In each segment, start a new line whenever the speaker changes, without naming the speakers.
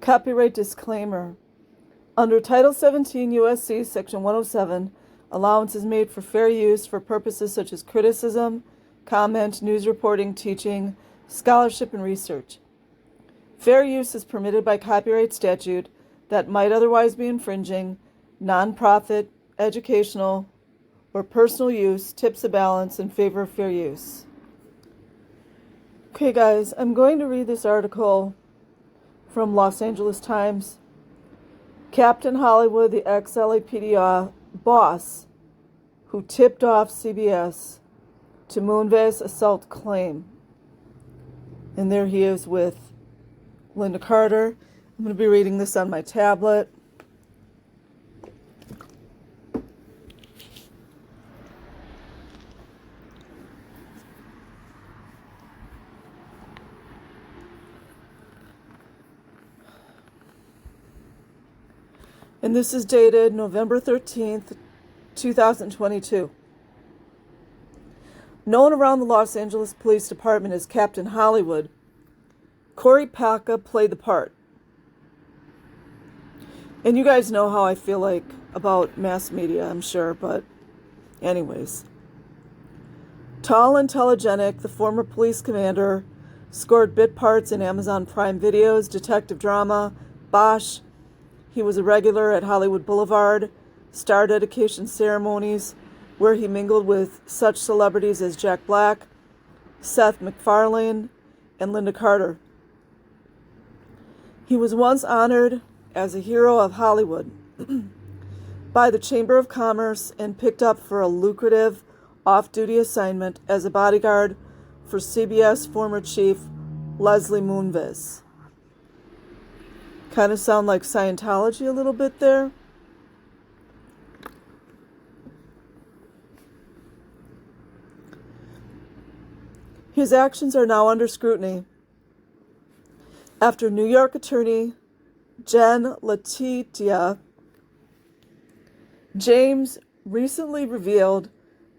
Copyright disclaimer. Under Title 17 U.S.C. Section 107, allowance is made for fair use for purposes such as criticism, comment, news reporting, teaching, scholarship, and research. Fair use is permitted by copyright statute that might otherwise be infringing. Nonprofit, educational, or personal use tips the balance in favor of fair use. Okay, guys, I'm going to read this article from Los Angeles Times. Captain Hollywood, the ex-L.A.P.D. boss who tipped off CBS to Moonves assault claim. And there he is with Linda Carter. I'm going to be reading this on my tablet. And this is dated November 13th, 2022. Known around the Los Angeles Police Department as Captain Hollywood, Corey Palka played the part. And you guys know how I feel like about mass media, I'm sure, but anyways. Tall and telegenic, the former police commander scored bit parts in Amazon Prime Video's detective drama, Bosch. He was a regular at Hollywood Boulevard, star dedication ceremonies, where he mingled with such celebrities as Jack Black, Seth MacFarlane, and Linda Carter. He was once honored as a hero of Hollywood by the Chamber of Commerce and picked up for a lucrative off-duty assignment as a bodyguard for CBS former chief Leslie Moonves. Kind of sound like Scientology a little bit there. His actions are now under scrutiny after New York attorney Jen Letitia James recently revealed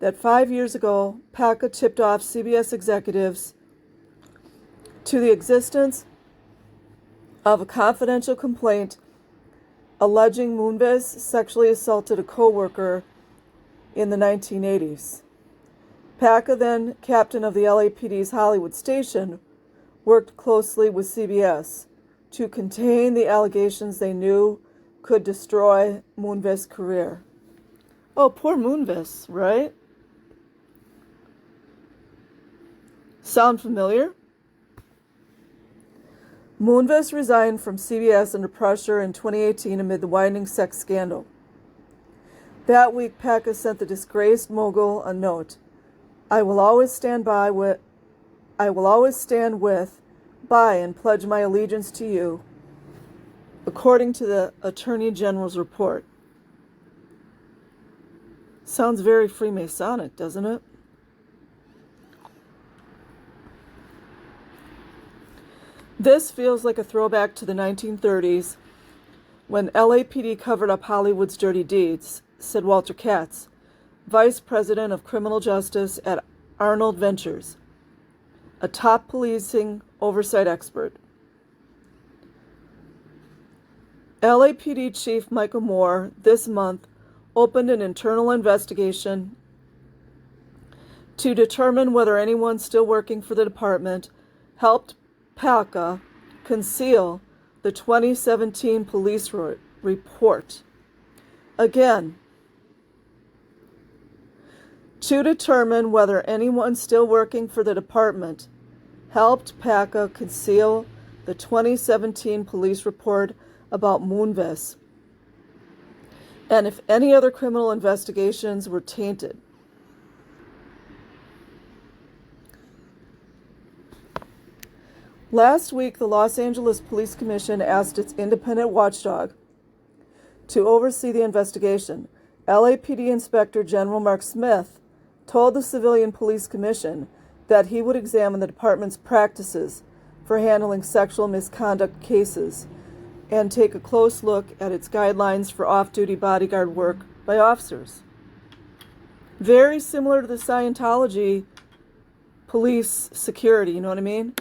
that 5 years ago, Palka tipped off CBS executives to the existence of a confidential complaint alleging Moonves sexually assaulted a co-worker in the 1980s. Palka, then captain of the L.A.P.D's Hollywood station, worked closely with CBS to contain the allegations they knew could destroy Moonves' career. Oh, poor Moonves, right? Sound familiar? Moonves resigned from CBS under pressure in 2018 amid the widening sex scandal. That week, Palka sent the disgraced mogul a note. I will always stand with, and pledge my allegiance to you, according to the Attorney General's report. Sounds very Freemasonic, doesn't it? This feels like a throwback to the 1930s when L.A.P.D. covered up Hollywood's dirty deeds, said Walter Katz, Vice President of Criminal Justice at Arnold Ventures, a top policing oversight expert. L.A.P.D. Chief Michael Moore this month opened an internal investigation to determine whether anyone still working for the department helped Palka conceal the 2017 police report. Again, to determine whether anyone still working for the department helped Palka conceal the 2017 police report about Moonves, and if any other criminal investigations were tainted. Last week, the Los Angeles Police Commission asked its independent watchdog to oversee the investigation. LAPD Inspector General Mark Smith told the Civilian Police Commission that he would examine the department's practices for handling sexual misconduct cases and take a close look at its guidelines for off-duty bodyguard work by officers. Very similar to the Scientology police security, you know what I mean?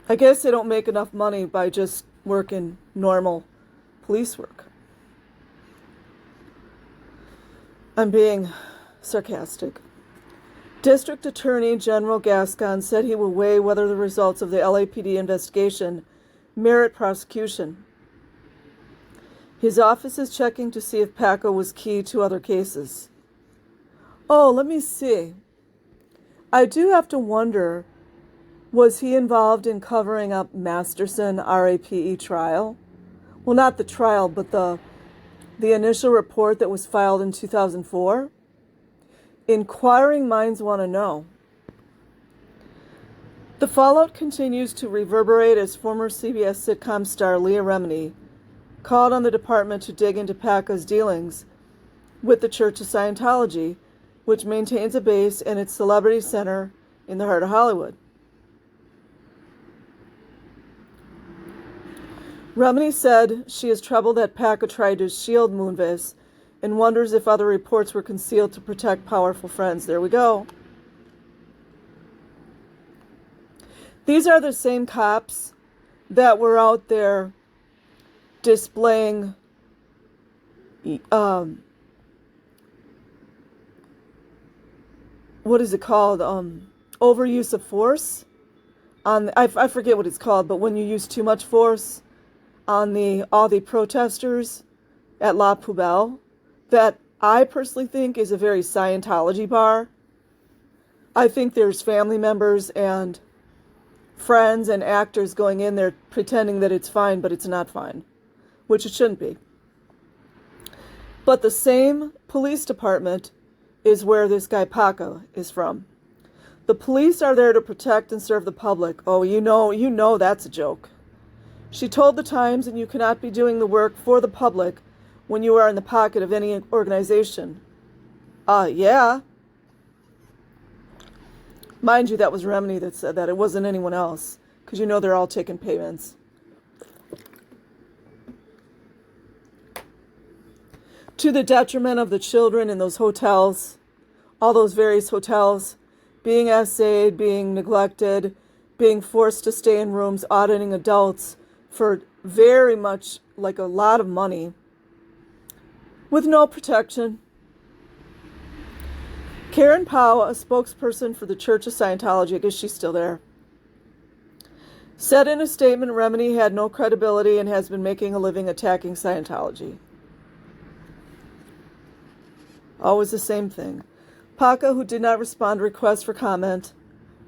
I guess they don't make enough money by just working normal police work. I'm being sarcastic. District Attorney General Gascon said he will weigh whether the results of the L.A.P.D. investigation merit prosecution. His office is checking to see if Palka was key to other cases. Oh, let me see. I do have to wonder, was he involved in covering up Masterson RAPE trial? Well, not the trial, but the initial report that was filed in 2004? Inquiring minds want to know. The fallout continues to reverberate as former CBS sitcom star Leah Remini called on the department to dig into Palka's dealings with the Church of Scientology, which maintains a base in its celebrity center in the heart of Hollywood. Remini said she is troubled that Palka tried to shield Moonves and wonders if other reports were concealed to protect powerful friends. There we go. These are the same cops that were out there displaying what is it called? Overuse of force. I forget what it's called, but when you use too much force on all the protesters at L.A.P.D, that I personally think is a very Scientology bar. I think there's family members and friends and actors going in there pretending that it's fine, but it's not fine, which it shouldn't be. But the same police department is where this guy Palka is from. The police are there to protect and serve the public. Oh, you know that's a joke. She told the Times, and you cannot be doing the work for the public when you are in the pocket of any organization. Yeah. Mind you, that was Remini that said that. It wasn't anyone else, because they're all taking payments. To the detriment of the children in those hotels, all those various hotels, being essayed, being neglected, being forced to stay in rooms, auditing adults for very much like a lot of money, with no protection. Karen Powell, a spokesperson for the Church of Scientology, I guess she's still there, said in a statement Remini had no credibility and has been making a living attacking Scientology. Always the same thing. Palka, who did not respond to requests for comment,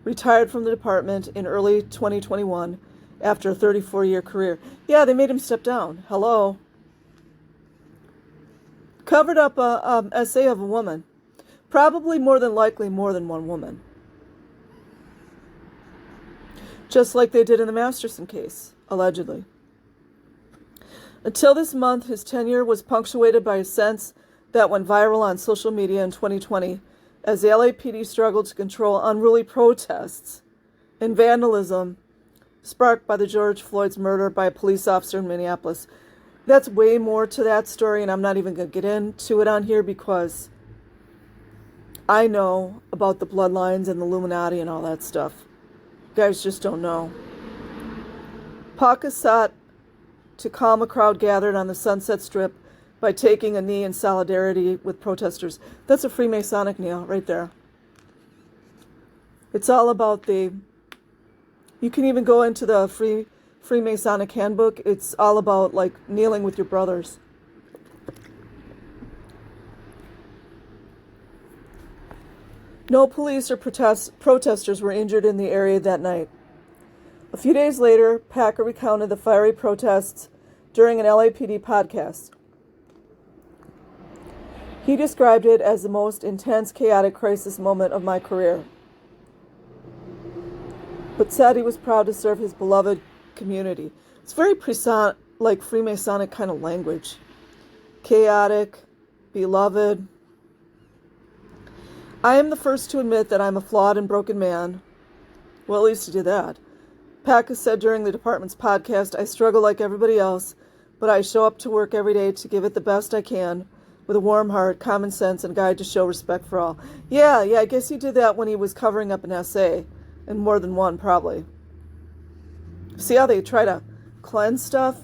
retired from the department in early 2021 after a 34-year career. Yeah, they made him step down. Hello. Covered up a essay of a woman. Probably more than likely more than one woman. Just like they did in the Masterson case, allegedly. Until this month, his tenure was punctuated by a sense that went viral on social media in 2020 as the L.A.P.D. struggled to control unruly protests and vandalism sparked by the George Floyd's murder by a police officer in Minneapolis. That's way more to that story, and I'm not even going to get into it on here because I know about the bloodlines and the Illuminati and all that stuff. You guys just don't know. Palka sought to calm a crowd gathered on the Sunset Strip by taking a knee in solidarity with protesters. That's a Freemasonic kneel right there. It's all about you can even go into the Freemasonic handbook. It's all about like kneeling with your brothers. No police or protesters were injured in the area that night. A few days later, Palka recounted the fiery protests during an L.A.P.D. podcast. He described it as the most intense, chaotic crisis moment of my career, but said he was proud to serve his beloved community. It's very like Freemasonic kind of language. Chaotic, beloved. I am the first to admit that I'm a flawed and broken man. Well, at least he did that. Palka said during the department's podcast, I struggle like everybody else, but I show up to work every day to give it the best I can, with a warm heart, common sense, and guide to show respect for all. Yeah, I guess he did that when he was covering up an essay, and more than one, probably. See how they try to cleanse stuff?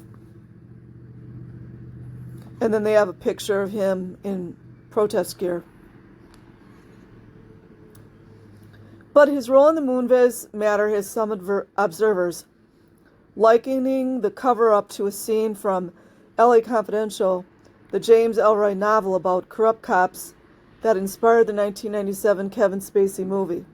And then they have a picture of him in protest gear. But his role in the Moonves matter has some observers likening the cover-up to a scene from L.A. Confidential, the James Ellroy novel about corrupt cops that inspired the 1997 Kevin Spacey movie.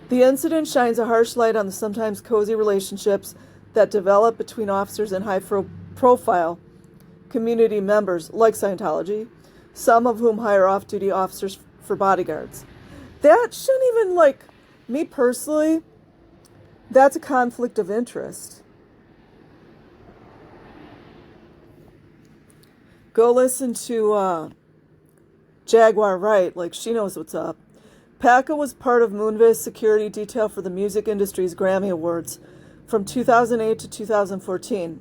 The incident shines a harsh light on the sometimes cozy relationships that develop between officers and high-profile community members, like Scientology, some of whom hire off-duty officers for bodyguards. That shouldn't even, me personally, that's a conflict of interest. Go listen to Jaguar Wright, she knows what's up. Palka was part of Moonves security detail for the music industry's Grammy Awards from 2008 to 2014.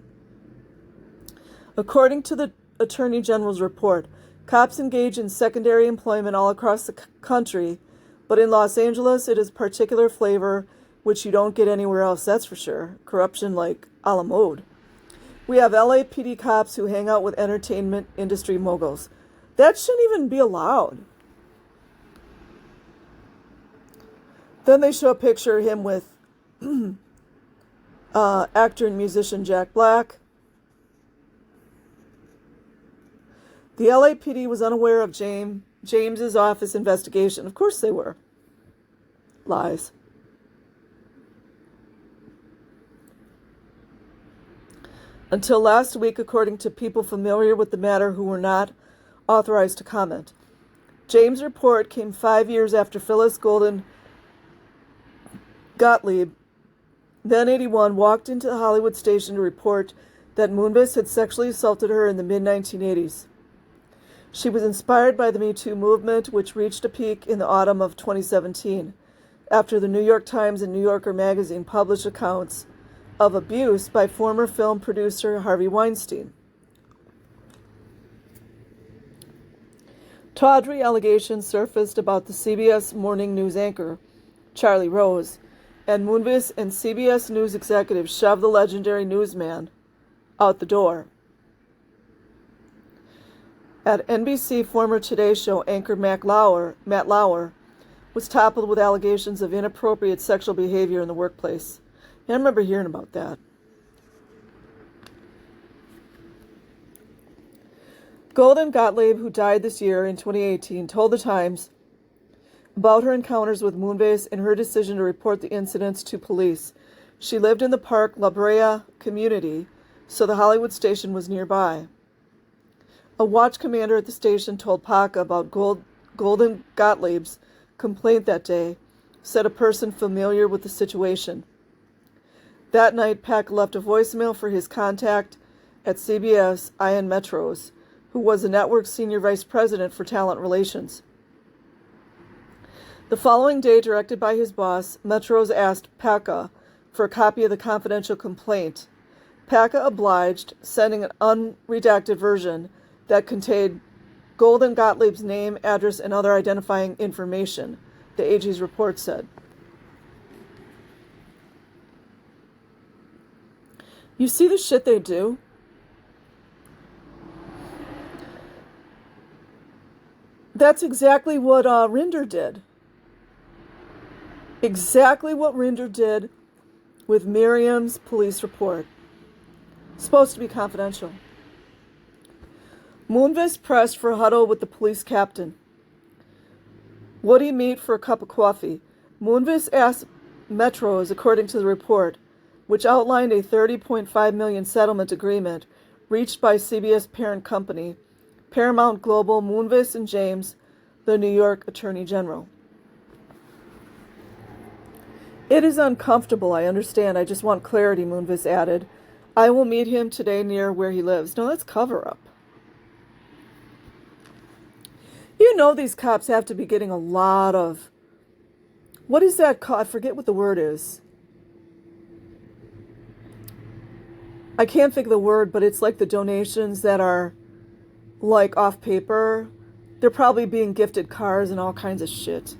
According to the Attorney General's report, cops engage in secondary employment all across the country, but in Los Angeles it is particular flavor which you don't get anywhere else, that's for sure. Corruption like L.A.P.D. We have L.A.P.D. cops who hang out with entertainment industry moguls. That shouldn't even be allowed. Then they show a picture of him with actor and musician Jack Black. The L.A.P.D. was unaware of James's office investigation. Of course they were. Lies. Until last week, according to people familiar with the matter who were not authorized to comment. James' report came 5 years after Phyllis Golden Gottlieb, then 81, walked into the Hollywood station to report that Moonves had sexually assaulted her in the mid-1980s. She was inspired by the Me Too movement, which reached a peak in the autumn of 2017, after the New York Times and New Yorker magazine published accounts of abuse by former film producer Harvey Weinstein. Tawdry allegations surfaced about the CBS Morning News anchor, Charlie Rose, and Moonves and CBS News executives shoved the legendary newsman out the door. At NBC, former Today Show anchor Matt Lauer was toppled with allegations of inappropriate sexual behavior in the workplace. I remember hearing about that. Golden Gottlieb, who died this year in 2018, told The Times about her encounters with Moonves and her decision to report the incidents to police. She lived in the Park La Brea community, so the Hollywood station was nearby. A watch commander at the station told Palka about Golden Gottlieb's complaint that day, said a person familiar with the situation. That night, Palka left a voicemail for his contact at CBS, Ian Metros, who was the network's senior vice president for talent relations. The following day, directed by his boss, Metros asked Palka for a copy of the confidential complaint. Palka obliged, sending an unredacted version that contained Golden Gottlieb's name, address, and other identifying information, the AG's report said. You see the shit they do? That's exactly what Rinder did. Exactly what Rinder did with Miriam's police report. Supposed to be confidential. Moonves pressed for a huddle with the police captain. Would he meet for a cup of coffee? Moonves asked Metros, according to the report, which outlined a $30.5 million settlement agreement reached by CBS parent company, Paramount Global, Moonves and James, the New York Attorney General. It is uncomfortable, I understand. I just want clarity, Moonves added. I will meet him today near where he lives. No, that's cover-up. You know these cops have to be getting a lot of... What is that called? I forget what the word is. I can't think of the word, but it's like the donations that are like off paper. They're probably being gifted cars and all kinds of shit.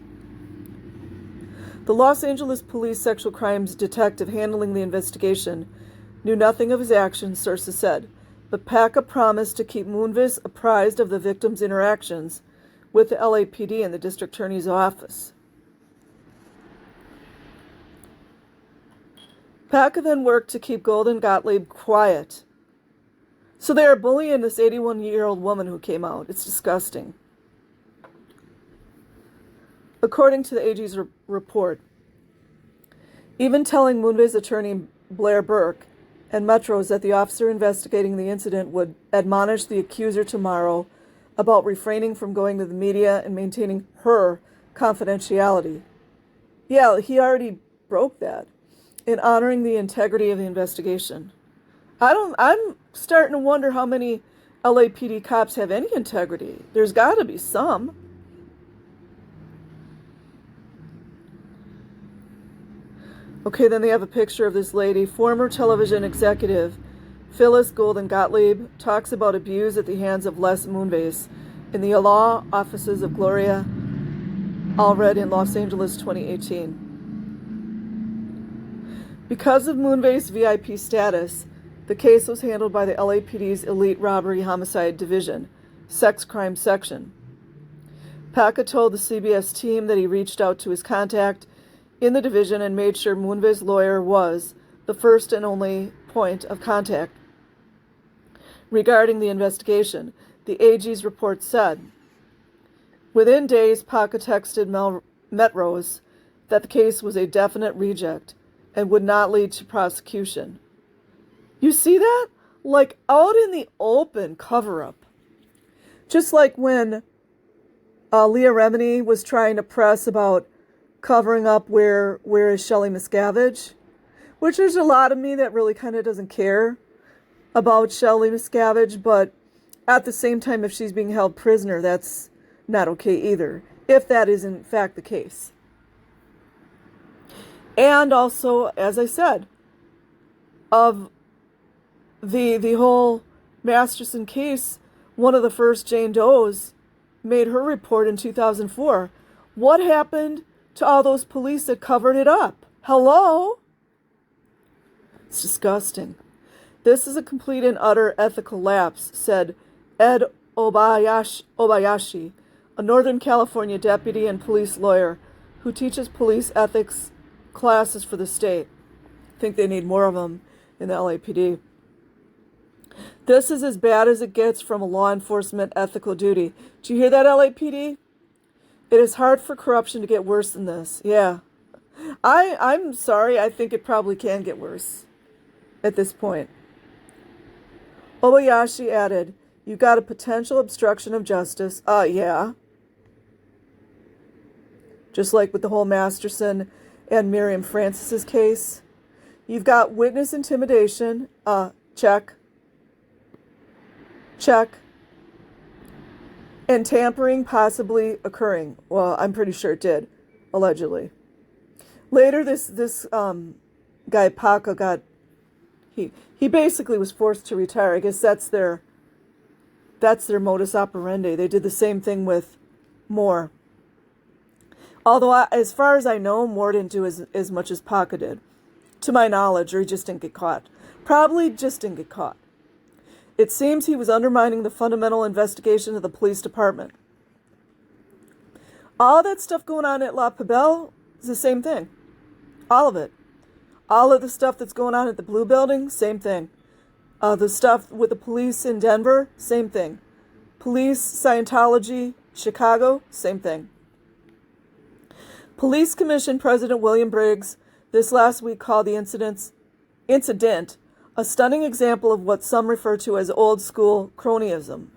The Los Angeles police sexual crimes detective handling the investigation knew nothing of his actions, sources said, but Palka promised to keep Moonves apprised of the victim's interactions with the L.A.P.D. and the district attorney's office. Palka then worked to keep Golden Gottlieb quiet. So they are bullying this 81-year-old woman who came out. It's disgusting. According to the AG's report, even telling Moonves attorney Blair Burke and Metro's that the officer investigating the incident would admonish the accuser tomorrow about refraining from going to the media and maintaining her confidentiality. Yeah, he already broke that in honoring the integrity of the investigation. I'm starting to wonder how many LAPD cops have any integrity. There's got to be some. Okay, then they have a picture of this lady, former television executive Phyllis Golden Gottlieb, talks about abuse at the hands of Les Moonves in the law offices of Gloria Allred in Los Angeles, 2018. Because of Moonves' VIP status, the case was handled by the LAPD's Elite Robbery Homicide Division, Sex Crime Section. Palka told the CBS team that he reached out to his contact in the division and made sure Moonves' lawyer was the first and only point of contact. Regarding the investigation, the AG's report said, within days, Palka texted Metrose that the case was a definite reject and would not lead to prosecution. You see that? Like out in the open cover-up. Just like when Leah Remini was trying to press about covering up where is Shelley Miscavige, which there's a lot of me that really kind of doesn't care about Shelley Miscavige, but at the same time, if she's being held prisoner, that's not okay either, if that is in fact the case. And also, as I said, of the whole Masterson case, one of the first Jane Does made her report in 2004. What happened to all those police that covered it up? Hello? It's disgusting. This is a complete and utter ethical lapse, said Ed Obayashi, a Northern California deputy and police lawyer who teaches police ethics classes for the state. I think they need more of them in the LAPD. This is as bad as it gets from a law enforcement ethical duty. Do you hear that, LAPD? It is hard for corruption to get worse than this. Yeah. I'm sorry. I think it probably can get worse at this point. Obayashi added, you got a potential obstruction of justice. Yeah. Just like with the whole Masterson and Miriam Francis's case. You've got witness intimidation. Check. Check. And tampering possibly occurring. Well, I'm pretty sure it did, allegedly. Later, this guy Palka got he basically was forced to retire. I guess that's their modus operandi. They did the same thing with Moore. Although, as far as I know, Moore didn't do as much as Palka did, to my knowledge, or he just didn't get caught. Probably just didn't get caught. It seems he was undermining the fundamental investigation of the police department. All that stuff going on at L.A.P.D is the same thing. All of it. All of the stuff that's going on at the Blue Building, same thing. The stuff with the police in Denver, same thing. Police, Scientology, Chicago, same thing. Police Commission President William Briggs this last week called the incident a stunning example of what some refer to as old school cronyism.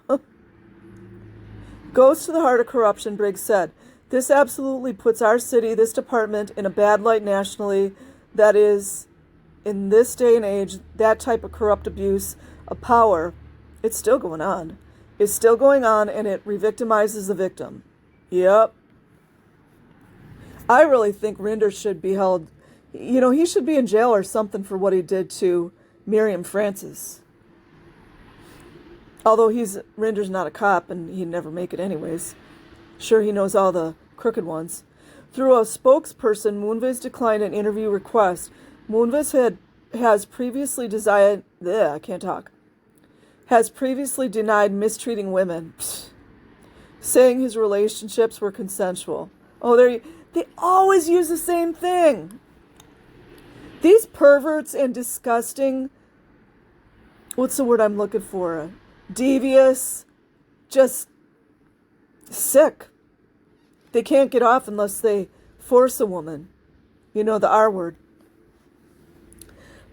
Goes to the heart of corruption, Briggs said. This absolutely puts our city, this department, in a bad light nationally. That is, in this day and age, that type of corrupt abuse of power, it's still going on. It's still going on, and it re-victimizes the victim. Yep. I really think Rinder should be held, he should be in jail or something for what he did to Miriam Francis. Although Rinder's not a cop, and he'd never make it anyways. Sure, he knows all the crooked ones. Through a spokesperson, Moonves declined an interview request. Moonves has previously desired, I can't talk. Has previously denied mistreating women, saying his relationships were consensual. Oh, they always use the same thing. These perverts and disgusting, what's the word I'm looking for? Devious, just sick. They can't get off unless they force a woman. You know, the R word.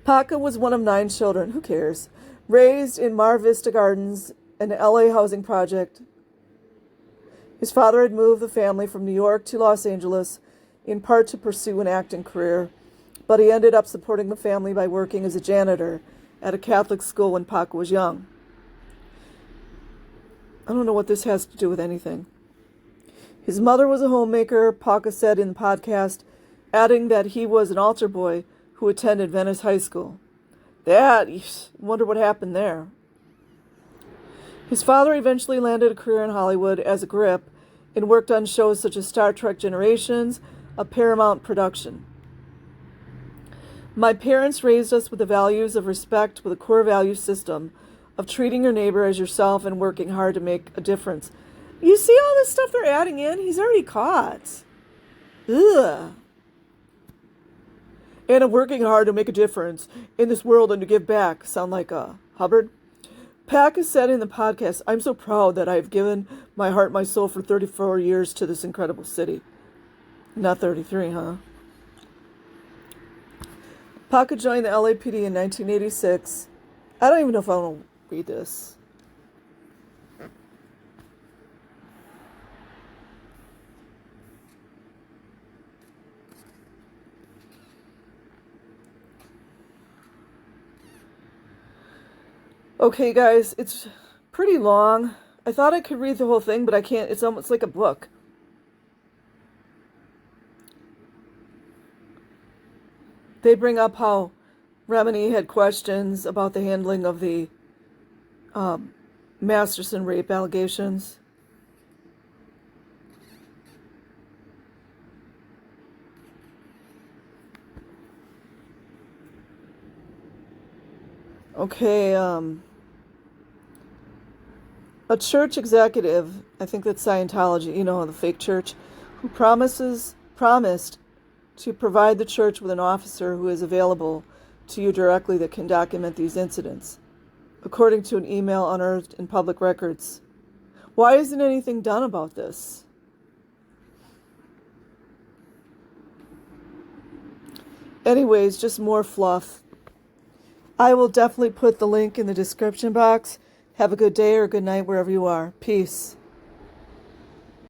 Palka was one of 9 children. Who cares? Raised in Mar Vista Gardens, an LA housing project. His father had moved the family from New York to Los Angeles, in part to pursue an acting career, but he ended up supporting the family by working as a janitor at a Catholic school when Palka was young. I don't know what this has to do with anything. His mother was a homemaker, Palka said in the podcast, adding that he was an altar boy who attended Venice High School. Wonder what happened there. His father eventually landed a career in Hollywood as a grip and worked on shows such as Star Trek Generations, a Paramount production. My parents raised us with the values of respect with a core value system of treating your neighbor as yourself and working hard to make a difference. You see all this stuff they're adding in? He's already caught. Ugh. And I'm working hard to make a difference in this world and to give back. Sound like Hubbard? Palka said in the podcast, I'm so proud that I've given my heart, my soul for 34 years to this incredible city. Not 33, huh? Palka joined the L.A.P.D in 1986. I don't even know if I want to read this. Okay, guys, it's pretty long. I thought I could read the whole thing, but I can't. It's almost like a book. They bring up how Remini had questions about the handling of the Masterson rape allegations. Okay, a church executive, I think that's Scientology, you know, the fake church, who promised to provide the church with an officer who is available to you directly that can document these incidents, according to an email unearthed in public records. Why isn't anything done about this? Anyways, just more fluff. I will definitely put the link in the description box. Have a good day or good night wherever you are. Peace.